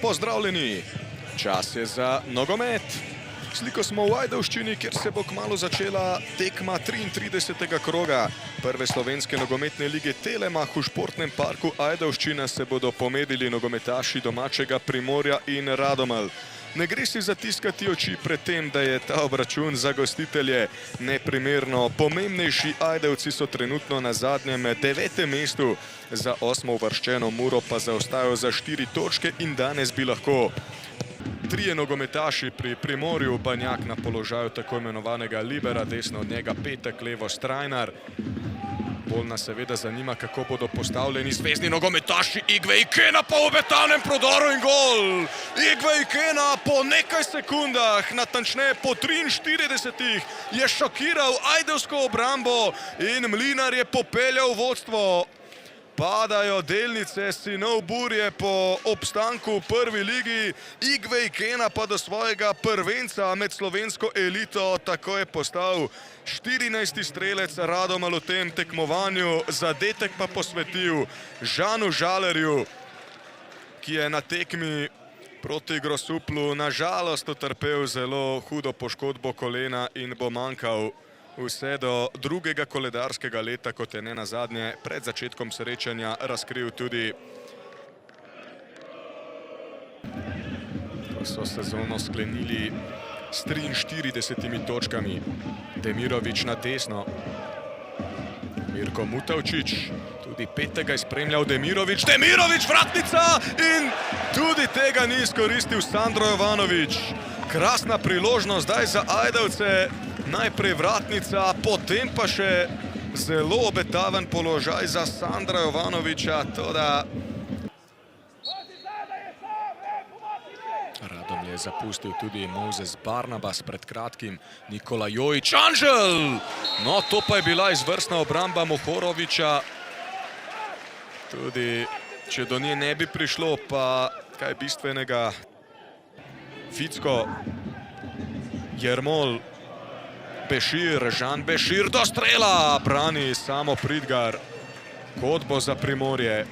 pozdravljeni. Čas je za nogomet. Sliko smo v Ajdovščini, kjer se bo kmalu začela tekma 33. kroga prve slovenske nogometne lige Telemach v športnem parku Ajdovščina se bodo pomedili nogometaši domačega Primorja in Radomelj. Ne gre si zatiskati oči pred tem, da je ta obračun za gostitelje neprimerno. Pomembnejši Ajdovci so trenutno na zadnjem 9. mestu, za 8. uvrščeno Muro pa zaostajajo za 4 točke in danes bi lahko trije nogometaši pri Primorju, Banjak na položaju tako imenovanega libera, desno od njega Petek, levo Strajnar. Bolj nas seveda zanima, kako bodo postavljeni zvezni nogometaši. Igve Ikena po obetavnem prodoru in gol! Igve Ikena po nekaj sekundah, natančneje po 43, je šokiral ajdovsko obrambo in Mlinar je popeljal vodstvo. Padajo delnice sinov Burje po obstanku v prvi ligi. Igve Ikena pa do svojega prvenca med slovensko elito tako je postal 14. strelec Radomelj v tem tekmovanju. Zadetek pa posvetil Žanu Žalerju, ki je na tekmi proti Grossuplu na žalost utrpel zelo hudo poškodbo kolena in bo manjkal vse do drugega koledarskega leta, kot je nenazadnje pred začetkom srečanja razkril tudi. Ko so sezono sklenili s 43 točkami. Demirovič na desno. Mirko Mutavčič, tudi Petega je spremljal Demirovič. Demirovič, vratnica in tudi tega ni izkoristil Sandro Jovanovič. Krasna priložnost zdaj za Ajdovce. Najprej vratnica, potem pa še zelo obetaven položaj za Sandra Jovanoviča. Radomlje je zapustil tudi Moses Barnabas pred kratkim. Nikola Jojić, Anžel! No, to pa je bila izvrstna obramba Mohoroviča. Tudi, če do nje ne bi prišlo, pa kaj bistvenega. Ficko, Jermol, Bešir, Žan Bešir do strela, brani Samo Pridgar. Kot bo za Primorje.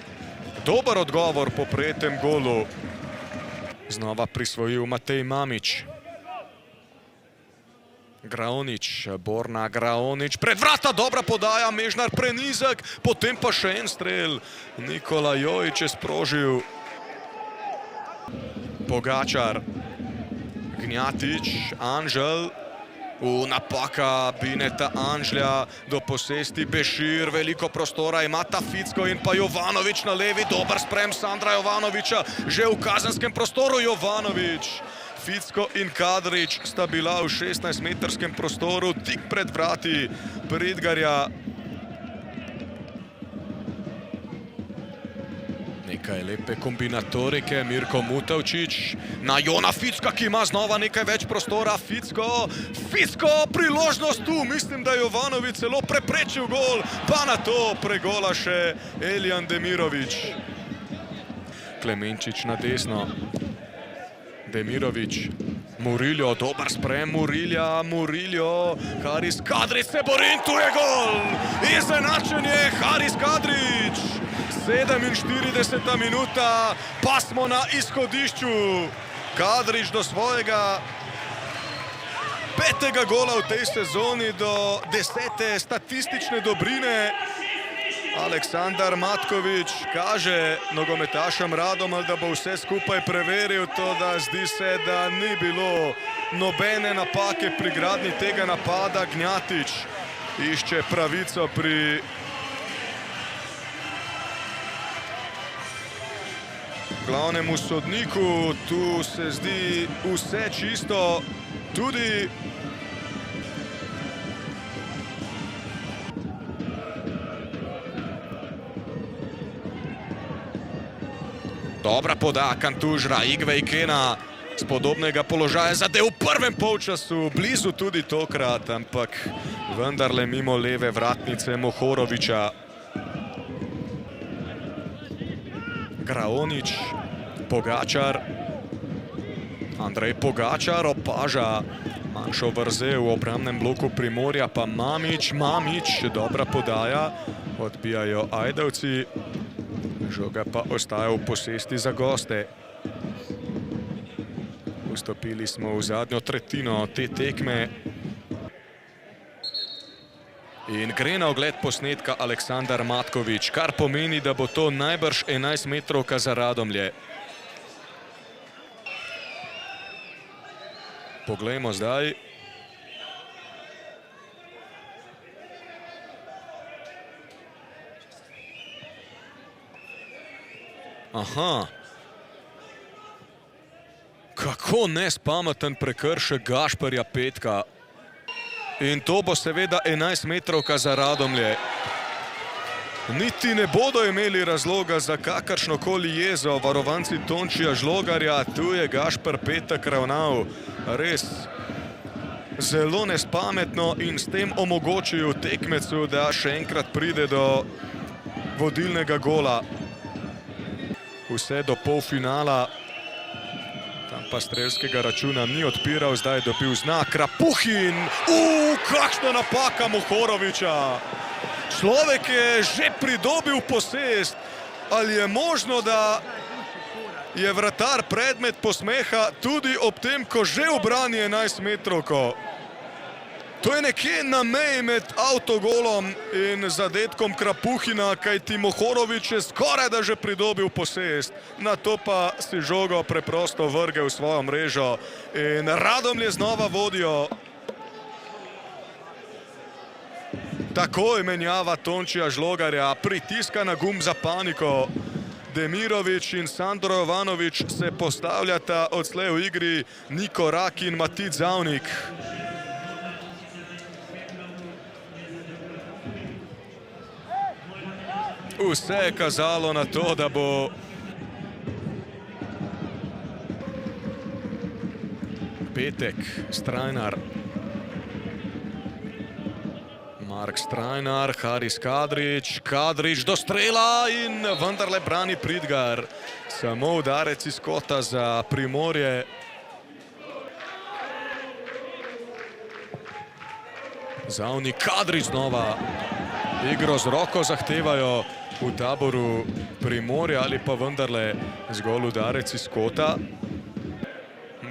Dober odgovor po prejetem golu. Znova prisvojil Matej Mamić. Graonič, Borna Graonič, pred vrata, dobra podaja, Mežnar prenizek, potem pa še en strel. Nikola Jojić je sprožil. Pogačar, Gnjatič, Anžel. Napaka Bineta Anžlja do posesti. Bešir, veliko prostora ima ta Ficko in pa Jovanovič na levi. Dober sprem Sandra Jovanoviča, že v kazenskem prostoru Jovanovič. Ficko in Kadrič sta bila v 16-metrskem prostoru tik pred vrati Pridgarja. Nekaj lepe kombinatorike, Mirko Mutavčič na Jona Ficka, ki ima znova nekaj več prostora. Ficko, priložnost tu, mislim, da je Jovanovič celo preprečil gol, pa na to pregola še Elijan Demirovič. Klemenčič na desno, Demirovič, Muriljo, dober sprem Murilja, Haris Kadrič se bori in tu je gol! Izenačenje, Haris Kadrič! 47. minuta, pa smo na izhodišču. Kadrič do svojega 5. gola v tej sezoni, do 10. statistične dobrine. Aleksandar Matkovič kaže nogometašem Radomelj, da bo vse skupaj preveril, toda zdi se, da ni bilo nobene napake pri gradnji tega napada. Gnjatič išče pravico pri glavnemu sodniku. Tu se zdi vse čisto, tudi dobra podaja Kantužra, Igve Ikena z podobnega položaja zadev v prvem polčasu, blizu tudi tokrat, ampak vendarle mimo leve vratnice Mohoroviča. Graonič, Pogačar, Andrej Pogačar opaža manjšo vrzel v obrambnem bloku Primorja, pa Mamić, dobra podaja, odbijajo Ajdovci. Žoga pa ostaja v posesti za goste. Vstopili smo v zadnjo tretjino te tekme. In gre na ogled posnetka Aleksandar Matkovič, kar pomeni, da bo to najbrž 11-metrovka za Radomlje. Poglejmo zdaj. Aha. Kako nespameten prekršek Gašperja Petka. In to bo seveda 11-metrovka za Radomlje. Niti ne bodo imeli razloga za kakršnokoli jezo varovanci Tončija Žlogarja. Tu je Gašper Petek ravnal res zelo nespametno in s tem omogočil tekmecu, da še enkrat pride do vodilnega gola. Vse do polfinala. Tam pa strelskega računa ni odpiral, zdaj je dobil znak. Krapuhin! Kakšna napaka Mohoroviča! Človek je že pridobil posest. Ali je možno, da je vratar predmet posmeha tudi ob tem, ko že obrani 11-metrovko? To je nekje na meji med avtogolom in zadetkom Krapuhina, kajti Mohorovič je skoraj da že pridobil posest. Na to pa si žogo preprosto vrgel v svojo mrežo in Radomlje znova vodijo. Takoj menjava Tončija Žlogarja, pritiska na gumb za paniko. Demirovič in Sandro Jovanovič se postavljata odslej v igri, Niko Rak in Matic Zavnik. Vse je kazalo na to, da bo Petek, Strajnar. Mark Strajnar, Haris Kadrič. Kadrič do strela in vendarle brani Pridgar. Samo udarec iz kota za Primorje. Zavnik, Kadrič znova. Igro z roko zahtevajo v taboru Primorja ali pa vendarle zgolj udarec iz kota.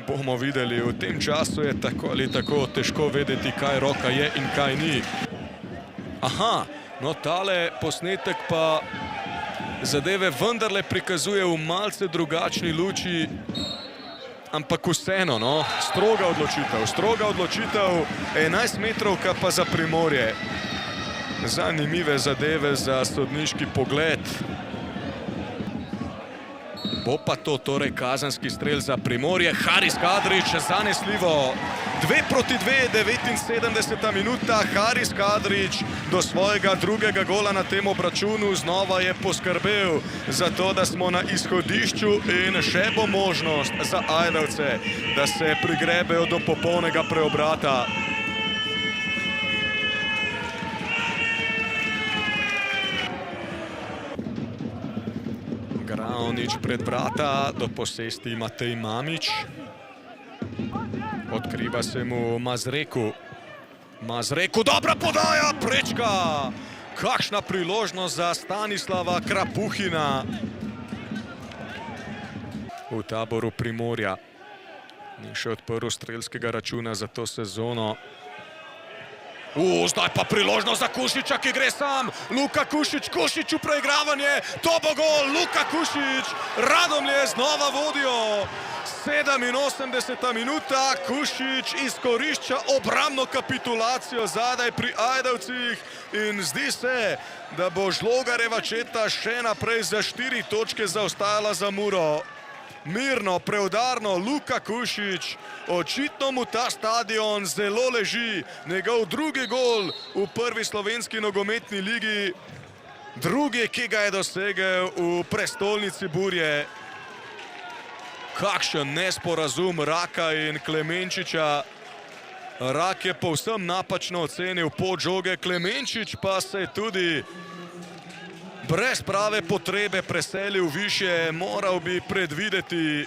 Bomo videli, v tem času je tako ali tako težko vedeti, kaj roka je in kaj ni. Aha, no tale posnetek pa zadeve vendarle prikazuje v malce drugačni luči, ampak vseeno, no, stroga odločitev, 11-metrovka pa za Primorje. Zanimive zadeve za sodniški pogled. Bo pa to torej kazenski strel za Primorje. Haris Kadrič, zanesljivo. 2-2, 79. minuta. Haris Kadrič do svojega drugega gola na tem obračunu znova je poskrbel za to, da smo na izhodišču in še bo možnost za Ajdovce, da se prigrebejo do popolnega preobrata. Gravnič pred vrata, do posesti Matej Mamič. Odkriva se mu Mazreku. Mazreku, dobra podaja, prečka! Kakšna priložnost za Stanislava Krapuhina. V taboru Primorja. Ni še odprl strelskega računa za to sezono. Zdaj pa priložnost za Kušiča, ki gre sam. Luka Kušič, Kušič v preigravanje. To bo gol, Luka Kušič. Radomlje znova vodijo. 87. minuta. Kušič izkorišča obrambno kapitulacijo zadaj pri Ajdovcih. In zdi se, da bo Žlogarjeva četa še naprej za 4 točke zaostajala za Muro. Mirno, preudarno, Luka Kušič, očitno mu ta stadion zelo leži. Njegov drugi gol v prvi slovenski nogometni ligi, drugi, ki ga je dosegel v prestolnici burje. Kakšen nesporazum Raka in Klemenčiča. Rak je povsem napačno ocenil pot žoge, Klemenčič pa se je tudi brez prave potrebe preselil više, moral bi predvideti.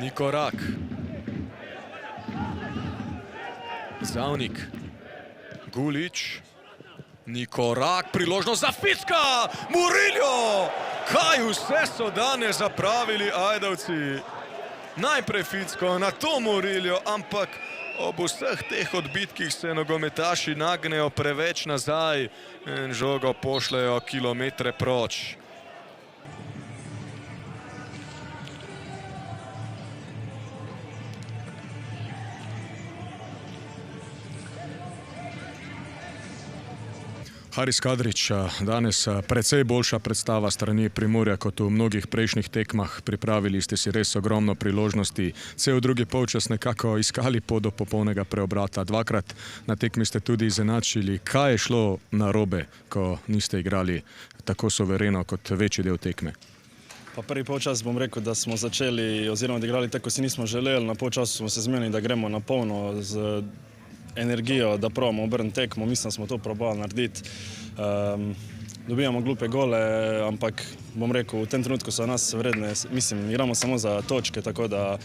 Niko Rak. Zavnik. Gulič. Ni korak, priložnost za Ficka! Murillo! Kaj vse so danes zapravili ajdovci? Najprej Ficko, na to Murillo, ampak ob vseh teh odbitkih se nogometaši nagnejo preveč nazaj in žogo pošljajo kilometre proč. Haris Kadrić, danes precej boljša predstava strani Primorja kot v mnogih prejšnjih tekmah. Pripravili ste si res ogromno priložnosti. Cel drugi polčas nekako iskali pot do popolnega preobrata. Dvakrat na tekmi ste tudi izenačili. Kaj je šlo narobe, ko niste igrali tako suvereno kot večji del tekme? Pa prvi polčas bom rekel, da smo začeli oziroma odigrali tako, kot si nismo želeli. Na polčasu smo se zmenili, da gremo na polno z energijo, da probamo obrniti tekmo. Mislim, da smo to probali narediti. Dobijamo glupe gole, ampak bom rekel, v tem trenutku so nas vredne. Mislim, igramo samo za točke, tako da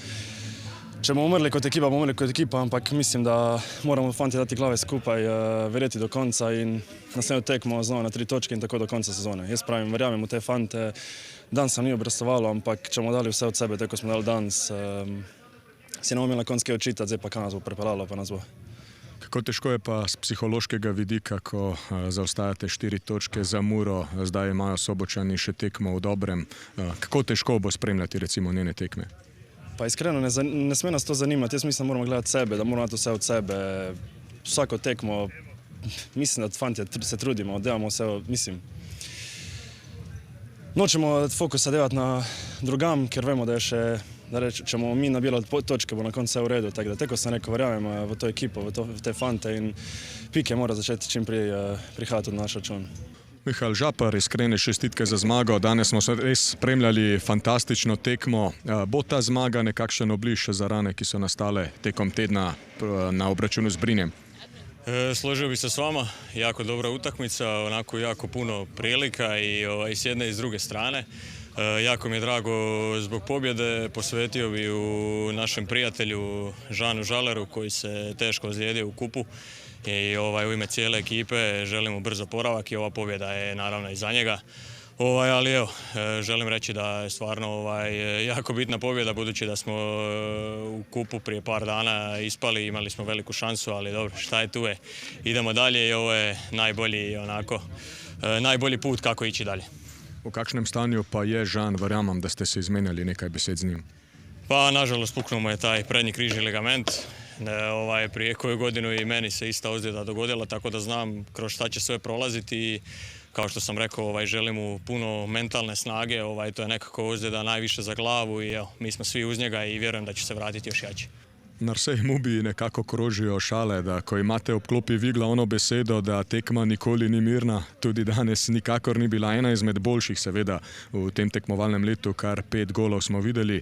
če bomo umrli kot ekipa, bomo umrli kot ekipa, ampak mislim, da moramo fanti dati glave skupaj, verjeti do konca in naslednjo tekmo znova na 3 točke in tako do konca sezone. Jaz pravim, verjamem v te fante. Danes nam ni obrestovalo, ampak če bomo dali vse od sebe, tako smo dali danes, si ne bomo imeli na koncu kaj očitati, zdaj pa kaj nas bo prepeljalo, pa nas bo. Kako težko je pa z psihološkega vidika, ko zaostajate 4 točke za Muro, zdaj imajo Sobočani še tekmo v dobrem. Kako težko bo spremljati recimo njene tekme? Pa iskreno, ne sme nas to zanimati. Jaz mislim, da moramo gledati sebe, da moramo dati vse od sebe. Vsako tekmo, mislim, da fantje se trudimo, delamo vse, mislim. Nočemo fokusa delati na drugam, ker vemo, da je še, če bomo mi nabirali točke, bo na koncu vse v redu. Tako ko sem rekel, verjamem v to ekipo, v te fante in Pike mora začeti čim prej prihajati v naš račun. Mihael Žapar, iskrene čestitke za zmago. Danes smo se res spremljali fantastično tekmo. Bo ta zmaga nekakšen obliž za rane, ki so nastale tekom tedna na obračunu s Brinjem? Složio bi se s vama, jako dobra utakmica, onako jako puno prilika i s jedne i s druge strane. Jako mi je drago zbog pobjede, posvetio bi u našem prijatelju Žanu Žaleru koji se teško ozlijedio u kupu i u ime cijele ekipe želim mu brzo oporavak i ova pobjeda je naravno i za njega. Ali evo, želim reći da je stvarno jako bitna pobjeda budući da smo u kupu prije par dana ispali, imali smo veliku šansu, ali dobro, šta je tu je. Idemo dalje i ovo je najbolji put kako ići dalje. V kakšnem stanju pa je Žan? Verjamem, da ste se izmenjali nekaj besed z njim. Pa nažalost puknuo mu je taj prednji križni ligament. Prije koju godinu i meni se ista ozljeda dogodila, tako da znam kroz šta će sve prolaziti i kao što sam rekao, želim mu puno mentalne snage, to je nekako ozljeda najviše za glavu i evo, mi smo svi uz njega i vjerujem da će se vratiti još jači. Na vseh mubi nekako krožijo šale, da ko imate ob klopi Vigla ono besedo, da tekma nikoli ni mirna, tudi danes nikakor ni bila ena izmed boljših, seveda, v tem tekmovalnem letu, kar 5 golov smo videli.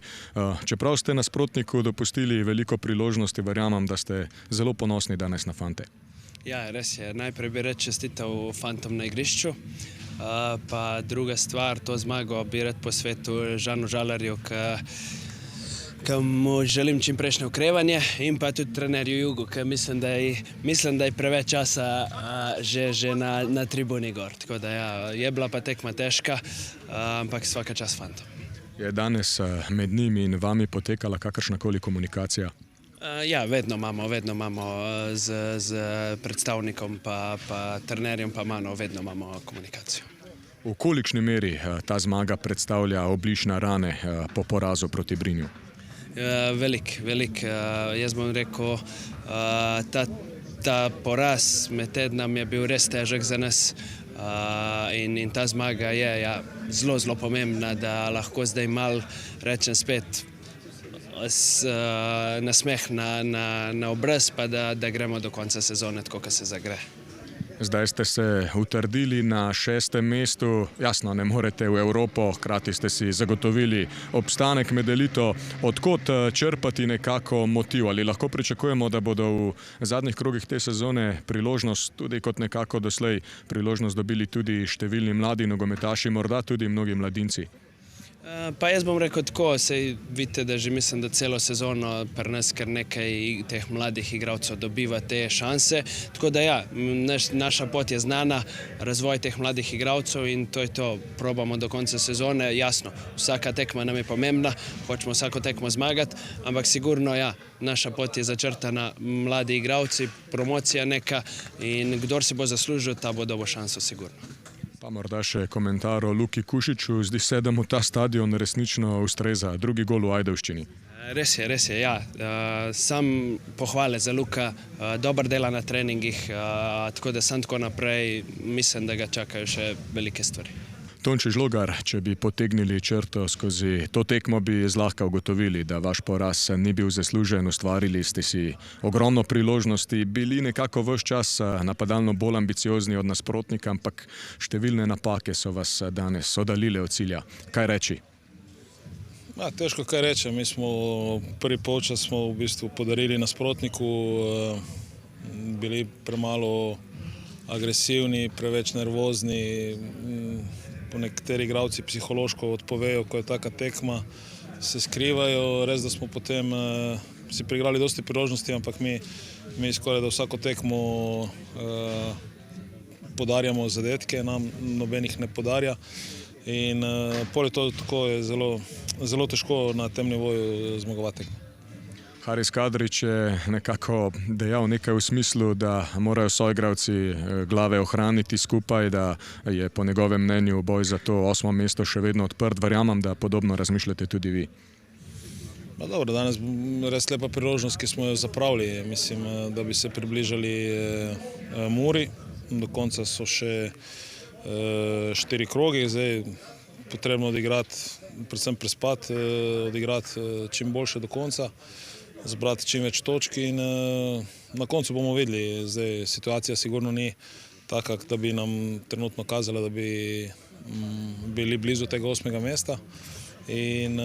Čeprav ste nasprotniku dopustili veliko priložnosti, verjamem, da ste zelo ponosni danes na fante. Ja, res je. Najprej bi rad čestital fantom na igrišču, pa druga stvar, to zmago bi rad posvetil Žanu Žalarju, ki mu želim čim prejšnje okrevanje in pa tudi trenerju Jugu, ki mislim, da je preveč časa že na tribuni gor. Tako da ja, je bila pa tekma težka, ampak svaka čast fantom. Je danes med njimi in vami potekala kakršnakoli komunikacija? Ja, vedno imamo z predstavnikom pa trenerjem pa mano, vedno imamo komunikacijo. V kolikšni meri ta zmaga predstavlja obliž na rane po porazu proti Brinju? Velik. Jaz bom rekel, ta poraz med tednom je bil res težek za nas in ta zmaga je zelo pomembna, da lahko zdaj malo rečem spet nasmeh na obraz, pa da gremo do konca sezone tako, kot se zagre. Zdaj ste se utrdili na 6. mestu. Jasno, ne morete v Evropo, hkrati ste si zagotovili obstanek med elito. Odkot črpati nekako motiv? Ali lahko pričakujemo, da bodo v zadnjih krogih te sezone priložnost, tudi kot nekako doslej, priložnost dobili tudi številni mladi nogometaši, morda tudi mnogi mladinci? Pa jaz bom rekel tako, sej vidite, da že mislim, da celo sezono pri nas kar nekaj teh mladih igralcev dobiva te šanse. Tako da ja, naša pot je znana, razvoj teh mladih igralcev in to je to, probamo do konca sezone. Jasno, vsaka tekma nam je pomembna, hočemo vsako tekmo zmagati, ampak sigurno ja, naša pot je začrtana, mladi igralci, promocija neka in kdor si bo zaslužil, ta bo dobil šanso sigurno. Pa morda še komentar o Luki Kušiču. Zdi se, da mu ta stadion resnično ustreza. Drugi gol v Ajdovščini. Res je, ja. Sam pohvale za Luka, dober dela na treningih, tako da sam tako naprej, mislim, da ga čakajo še velike stvari. Tonči Žlogar, če bi potegnili črto skozi to tekmo, bi zlahka ugotovili, da vaš poraz ni bil zaslužen, ustvarili ste si ogromno priložnosti, bili nekako ves čas napadalno bolj ambiciozni od nasprotnika, ampak številne napake so vas danes oddaljile od cilja. Kaj reči? Težko kaj reče. Mi smo prvi polčas smo v bistvu podarili nasprotniku, bili premalo agresivni, preveč nervozni. Nekateri igralci psihološko odpovejo, ko je taka tekma, se skrivajo. Res, da smo potem si priigrali dosti priložnosti, ampak mi skoraj da vsako tekmo podarjamo zadetke, nam nobenih ne podarja. In poleg to tako je zelo težko na tem nivoju zmagovati tekmo. Haris Kadrić je nekako dejal nekaj v smislu, da morajo soigralci glave ohraniti skupaj, da je po njegovem mnenju boj za to 8. mesto še vedno odprt. Verjamem, da podobno razmišljate tudi vi. Dobro, danes res lepa priložnost, ki smo jo zapravili. Mislim, da bi se približali Muri. Do konca so še 4 krogi. Zdaj potrebno odigrati, predvsem prespati, odigrati čim boljše do konca, zbrati čim več točk in na koncu bomo videli. Zdaj situacija sigurno ni taka, da bi nam trenutno kazala, da bi bili blizu tega 8. mesta. In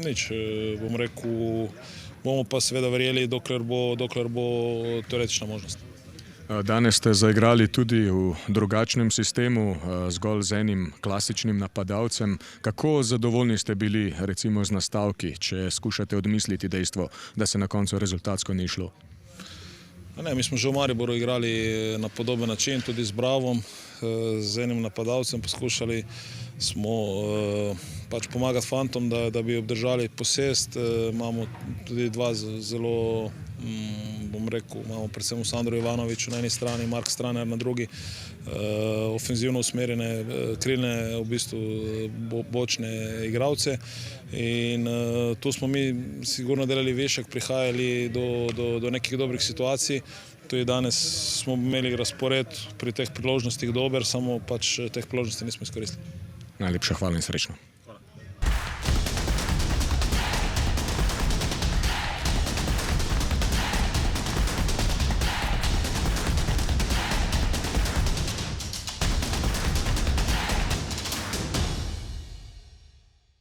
nič, bom rekel, bomo pa seveda verjeli, dokler bo teoretična možnost. Danes ste zaigrali tudi v drugačnem sistemu, zgolj z enim klasičnim napadalcem. Kako zadovoljni ste bili recimo z nastavki, če skušate odmisliti dejstvo, da se na koncu rezultatsko ni šlo? Mi smo že v Mariboru igrali na podoben način, tudi z Bravom, z enim napadalcem. Poskušali smo pač pomagati fantom, da bi obdržali posest. Imamo tudi dva zelo, bom rekel, imamo predvsem v Sandru Ivanoviću na eni strani, Mark Straner na drugi, ofenzivno usmerjene, krilne, v bistvu bočne igralce. In tu smo mi sigurno delali višek, prihajali do nekih dobrih situacij. Tudi danes smo imeli razpored pri teh priložnostih dober, samo pač teh priložnosti nismo izkoristili. Najlepša hvala in srečno.